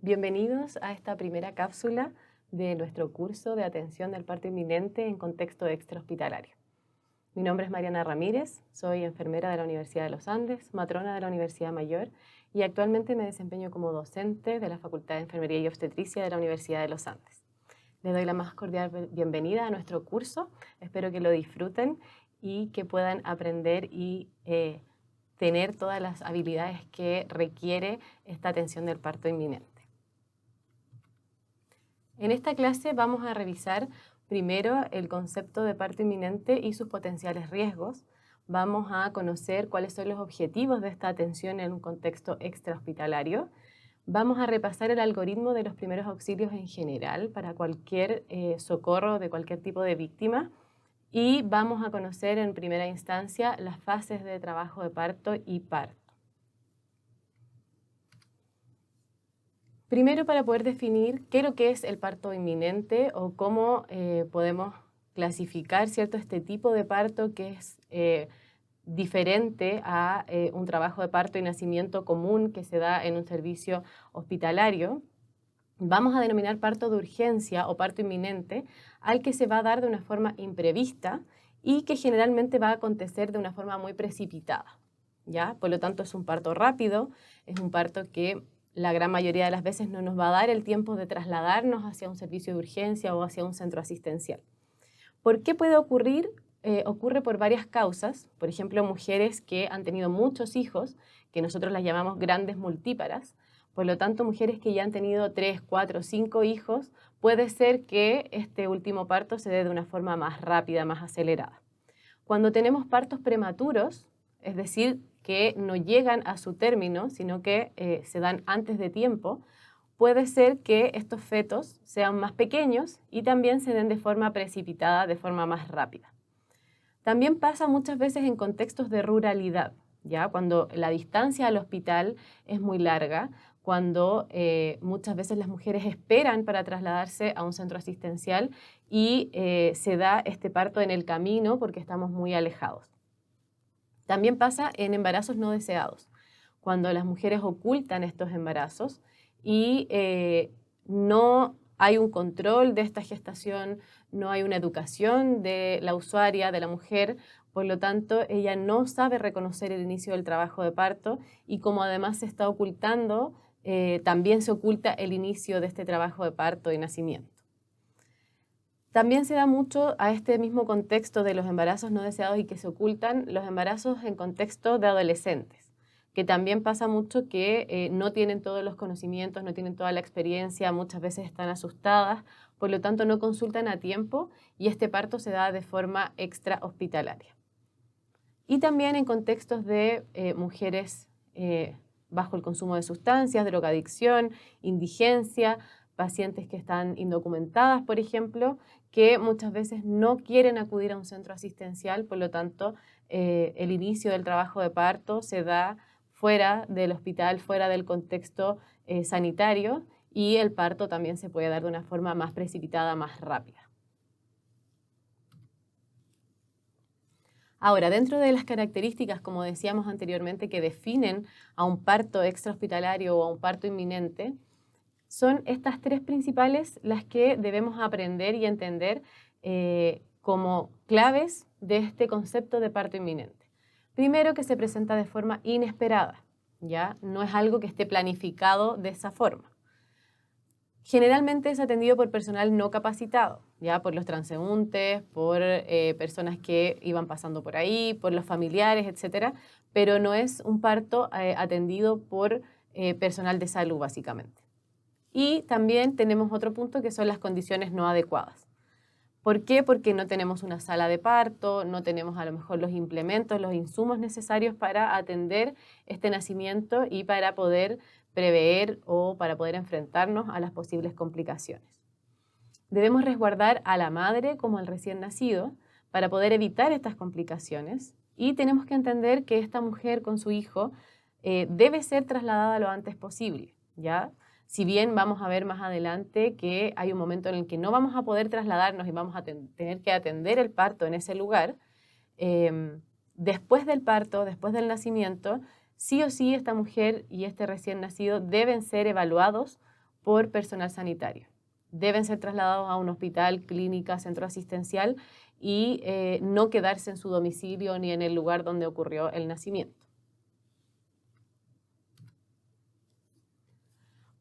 Bienvenidos a esta primera cápsula de nuestro curso de atención del parto inminente en contexto extrahospitalario. Mi nombre es Mariana Ramírez, soy enfermera de la Universidad de los Andes, matrona de la Universidad Mayor y actualmente me desempeño como docente de la Facultad de Enfermería y Obstetricia de la Universidad de los Andes. Les doy la más cordial bienvenida a nuestro curso, espero que lo disfruten y que puedan aprender y tener todas las habilidades que requiere esta atención del parto inminente. En esta clase vamos a revisar primero el concepto de parto inminente y sus potenciales riesgos. Vamos a conocer cuáles son los objetivos de esta atención en un contexto extrahospitalario. Vamos a repasar el algoritmo de los primeros auxilios en general para cualquier socorro de cualquier tipo de víctima. Y vamos a conocer en primera instancia las fases de trabajo de parto y parto. Primero, para poder definir qué es lo que es el parto inminente o cómo podemos clasificar este tipo de parto que es diferente a un trabajo de parto y nacimiento común que se da en un servicio hospitalario, vamos a denominar parto de urgencia o parto inminente al que se va a dar de una forma imprevista y que generalmente va a acontecer de una forma muy precipitada, ¿ya? Por lo tanto, es un parto rápido, es un parto que la gran mayoría de las veces no nos va a dar el tiempo de trasladarnos hacia un servicio de urgencia o hacia un centro asistencial. ¿Por qué puede ocurrir? Ocurre por varias causas, por ejemplo, mujeres que han tenido muchos hijos, que nosotros las llamamos grandes multíparas, por lo tanto, mujeres que ya han tenido 3, 4, 5 hijos, puede ser que este último parto se dé de una forma más rápida, más acelerada. Cuando tenemos partos prematuros, es decir, que no llegan a su término, sino que se dan antes de tiempo, puede ser que estos fetos sean más pequeños y también se den de forma precipitada, de forma más rápida. También pasa muchas veces en contextos de ruralidad, ¿ya? Cuando la distancia al hospital es muy larga, cuando muchas veces las mujeres esperan para trasladarse a un centro asistencial y se da este parto en el camino porque estamos muy alejados. También pasa en embarazos no deseados, cuando las mujeres ocultan estos embarazos y no hay un control de esta gestación, no hay una educación de la usuaria, de la mujer, por lo tanto ella no sabe reconocer el inicio del trabajo de parto y como además se está ocultando, también se oculta el inicio de este trabajo de parto y nacimiento. También se da mucho a este mismo contexto de los embarazos no deseados y que se ocultan los embarazos en contexto de adolescentes, que también pasa mucho que no tienen todos los conocimientos, no tienen toda la experiencia, muchas veces están asustadas, por lo tanto no consultan a tiempo y este parto se da de forma extrahospitalaria. Y también en contextos de mujeres bajo el consumo de sustancias, drogadicción, indigencia, pacientes que están indocumentadas, por ejemplo, que muchas veces no quieren acudir a un centro asistencial, por lo tanto, el inicio del trabajo de parto se da fuera del hospital, fuera del contexto sanitario, y el parto también se puede dar de una forma más precipitada, más rápida. Ahora, dentro de las características, como decíamos anteriormente, que definen a un parto extrahospitalario o a un parto inminente, son estas tres principales las que debemos aprender y entender como claves de este concepto de parto inminente. Primero, que se presenta de forma inesperada, ¿ya? No es algo que esté planificado de esa forma. Generalmente es atendido por personal no capacitado, ¿ya? Por los transeúntes, por personas que iban pasando por ahí, por los familiares, etc. Pero no es un parto atendido por personal de salud, básicamente. Y también tenemos otro punto que son las condiciones no adecuadas. ¿Por qué? Porque no tenemos una sala de parto, no tenemos a lo mejor los implementos, los insumos necesarios para atender este nacimiento y para poder prever o para poder enfrentarnos a las posibles complicaciones. Debemos resguardar a la madre como al recién nacido para poder evitar estas complicaciones y tenemos que entender que esta mujer con su hijo debe ser trasladada lo antes posible, ¿ya? Si bien vamos a ver más adelante que hay un momento en el que no vamos a poder trasladarnos y vamos a tener que atender el parto en ese lugar, después del parto, después del nacimiento, sí o sí esta mujer y este recién nacido deben ser evaluados por personal sanitario. Deben ser trasladados a un hospital, clínica, centro asistencial y no quedarse en su domicilio ni en el lugar donde ocurrió el nacimiento.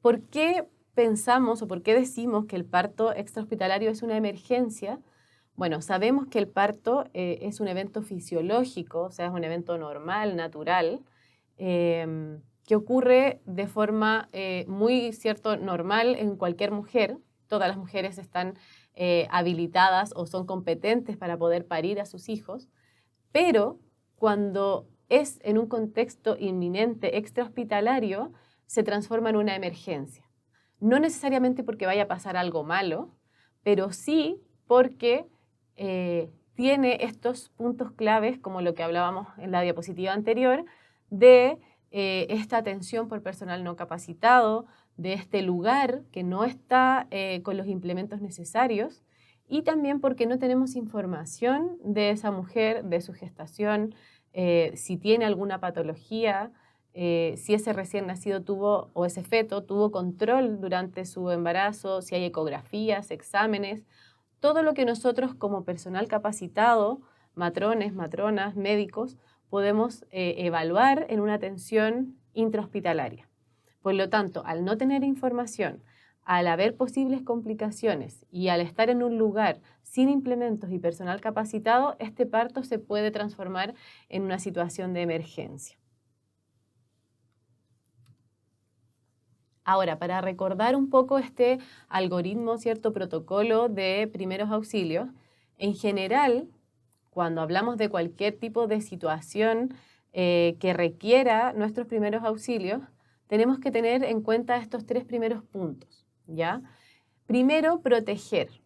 ¿Por qué pensamos o por qué decimos que el parto extrahospitalario es una emergencia? Bueno, sabemos que el parto es un evento fisiológico, o sea, es un evento normal, natural, que ocurre de forma muy normal en cualquier mujer. Todas las mujeres están habilitadas o son competentes para poder parir a sus hijos, pero cuando es en un contexto inminente extrahospitalario, se transforma en una emergencia. No necesariamente porque vaya a pasar algo malo, pero sí porque tiene estos puntos claves, como lo que hablábamos en la diapositiva anterior, de esta atención por personal no capacitado, de este lugar que no está con los implementos necesarios, y también porque no tenemos información de esa mujer, de su gestación, si tiene alguna patología, si ese recién nacido tuvo o ese feto tuvo control durante su embarazo, si hay ecografías, exámenes, todo lo que nosotros como personal capacitado, matrones, matronas, médicos, podemos evaluar en una atención intrahospitalaria. Por lo tanto, al no tener información, al haber posibles complicaciones y al estar en un lugar sin implementos y personal capacitado, este parto se puede transformar en una situación de emergencia. Ahora, para recordar un poco este algoritmo, cierto protocolo de primeros auxilios, en general, cuando hablamos de cualquier tipo de situación que requiera nuestros primeros auxilios, tenemos que tener en cuenta estos tres primeros puntos, ¿ya? Primero, proteger.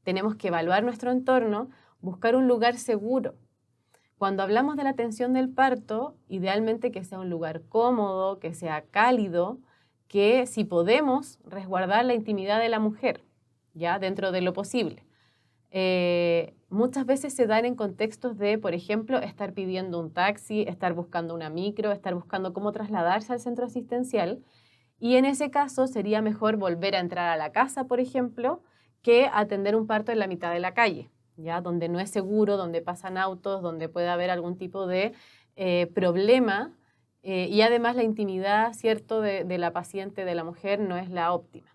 Tenemos que evaluar nuestro entorno, buscar un lugar seguro. Cuando hablamos de la atención del parto, idealmente que sea un lugar cómodo, que sea cálido, que si podemos resguardar la intimidad de la mujer, ya dentro de lo posible. Muchas veces se dan en contextos de, por ejemplo, estar pidiendo un taxi, estar buscando una micro, estar buscando cómo trasladarse al centro asistencial, y en ese caso sería mejor volver a entrar a la casa, por ejemplo, que atender un parto en la mitad de la calle, ¿ya? Donde no es seguro, donde pasan autos, donde puede haber algún tipo de problema. Y además la intimidad, ¿cierto?, de la paciente, de la mujer, no es la óptima.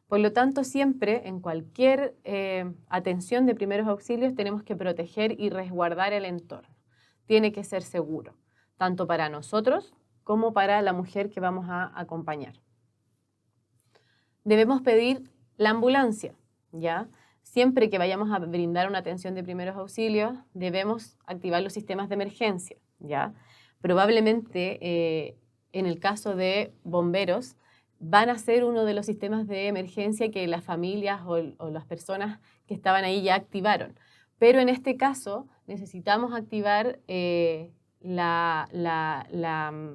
Por lo tanto, siempre en cualquier atención de primeros auxilios tenemos que proteger y resguardar el entorno. Tiene que ser seguro, tanto para nosotros como para la mujer que vamos a acompañar. Debemos pedir la ambulancia, ¿ya? Siempre que vayamos a brindar una atención de primeros auxilios, debemos activar los sistemas de emergencia, ¿ya? Probablemente en el caso de bomberos van a ser uno de los sistemas de emergencia que las familias o las personas que estaban ahí ya activaron. Pero en este caso necesitamos activar la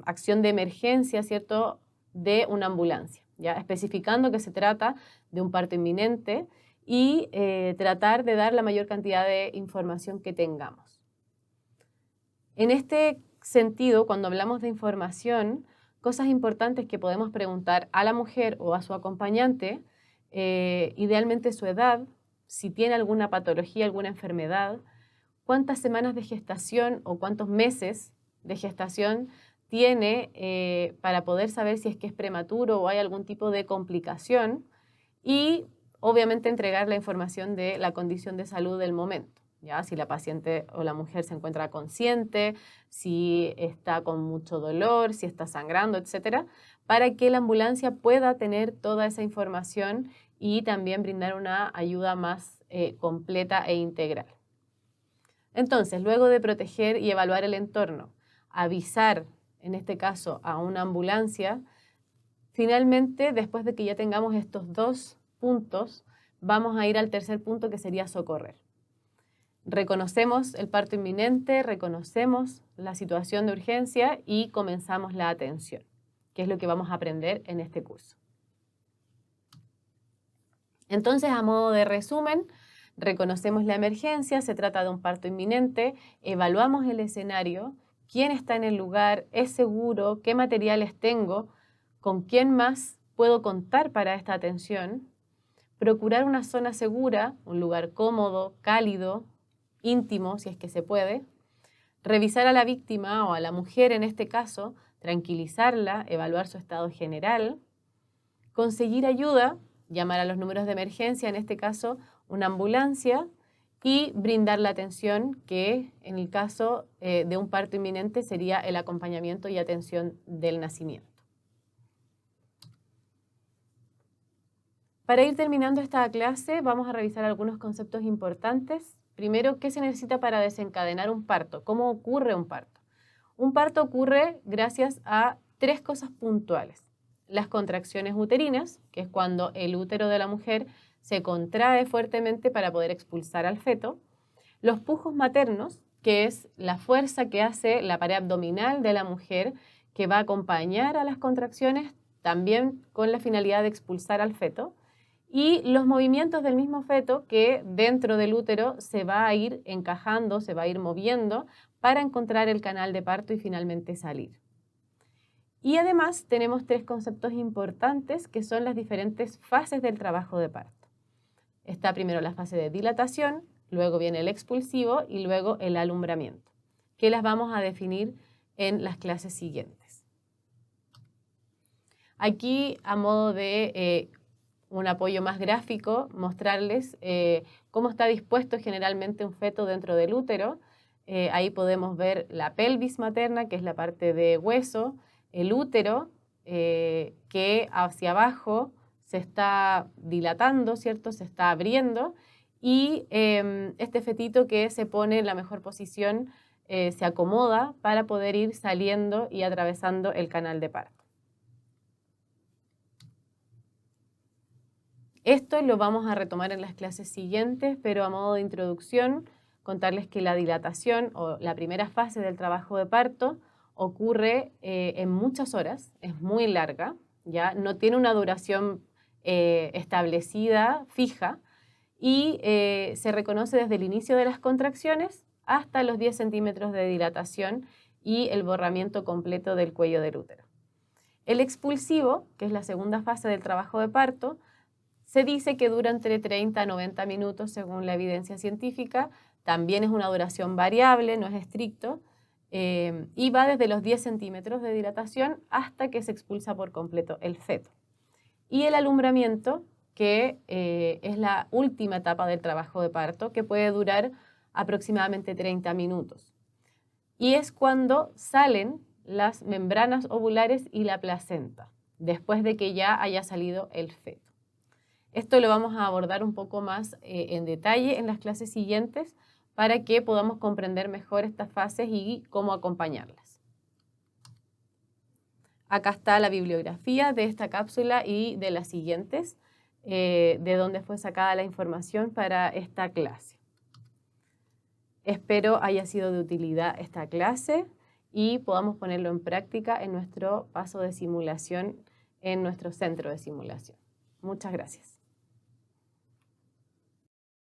acción de emergencia, ¿cierto?, de una ambulancia, ¿ya? Especificando que se trata de un parto inminente y tratar de dar la mayor cantidad de información que tengamos. En este sentido, cuando hablamos de información, cosas importantes que podemos preguntar a la mujer o a su acompañante, idealmente su edad, si tiene alguna patología, alguna enfermedad, cuántas semanas de gestación o cuántos meses de gestación tiene para poder saber si es que es prematuro o hay algún tipo de complicación y obviamente entregar la información de la condición de salud del momento. ¿Ya? Si la paciente o la mujer se encuentra consciente, si está con mucho dolor, si está sangrando, etcétera, para que la ambulancia pueda tener toda esa información y también brindar una ayuda más completa e integral. Entonces, luego de proteger y evaluar el entorno, avisar, en este caso, a una ambulancia, finalmente, después de que ya tengamos estos dos puntos, vamos a ir al tercer punto, que sería socorrer. Reconocemos el parto inminente, reconocemos la situación de urgencia y comenzamos la atención, que es lo que vamos a aprender en este curso. Entonces, a modo de resumen, reconocemos la emergencia, se trata de un parto inminente, evaluamos el escenario, quién está en el lugar, es seguro, qué materiales tengo, con quién más puedo contar para esta atención, procurar una zona segura, un lugar cómodo, cálido, íntimo, si es que se puede, revisar a la víctima o a la mujer en este caso, tranquilizarla, evaluar su estado general, conseguir ayuda, llamar a los números de emergencia, en este caso una ambulancia, y brindar la atención que en el caso de un parto inminente sería el acompañamiento y atención del nacimiento. Para ir terminando esta clase vamos a revisar algunos conceptos importantes. Primero, ¿qué se necesita para desencadenar un parto? ¿Cómo ocurre un parto? Un parto ocurre gracias a 3 cosas puntuales. Las contracciones uterinas, que es cuando el útero de la mujer se contrae fuertemente para poder expulsar al feto. Los pujos maternos, que es la fuerza que hace la pared abdominal de la mujer, que va a acompañar a las contracciones, también con la finalidad de expulsar al feto. Y los movimientos del mismo feto que dentro del útero se va a ir encajando, se va a ir moviendo para encontrar el canal de parto y finalmente salir. Y además tenemos 3 conceptos importantes que son las diferentes fases del trabajo de parto. Está primero la fase de dilatación, luego viene el expulsivo y luego el alumbramiento, que las vamos a definir en las clases siguientes. Aquí, a modo de un apoyo más gráfico, mostrarles cómo está dispuesto generalmente un feto dentro del útero. Ahí podemos ver la pelvis materna, que es la parte de hueso, el útero, que hacia abajo se está dilatando, ¿cierto? Se está abriendo, y este fetito que se pone en la mejor posición se acomoda para poder ir saliendo y atravesando el canal de parto. Esto lo vamos a retomar en las clases siguientes, pero a modo de introducción, contarles que la dilatación o la primera fase del trabajo de parto ocurre en muchas horas, es muy larga, ¿ya? No tiene una duración establecida, fija, y se reconoce desde el inicio de las contracciones hasta los 10 centímetros de dilatación y el borramiento completo del cuello del útero. El expulsivo, que es la segunda fase del trabajo de parto, se dice que dura entre 30 a 90 minutos según la evidencia científica. También es una duración variable, no es estricto, y va desde los 10 centímetros de dilatación hasta que se expulsa por completo el feto. Y el alumbramiento, que es la última etapa del trabajo de parto, que puede durar aproximadamente 30 minutos. Y es cuando salen las membranas ovulares y la placenta, después de que ya haya salido el feto. Esto lo vamos a abordar un poco más en detalle en las clases siguientes para que podamos comprender mejor estas fases y cómo acompañarlas. Acá está la bibliografía de esta cápsula y de las siguientes, de dónde fue sacada la información para esta clase. Espero haya sido de utilidad esta clase y podamos ponerlo en práctica en nuestro paso de simulación en nuestro centro de simulación. Muchas gracias.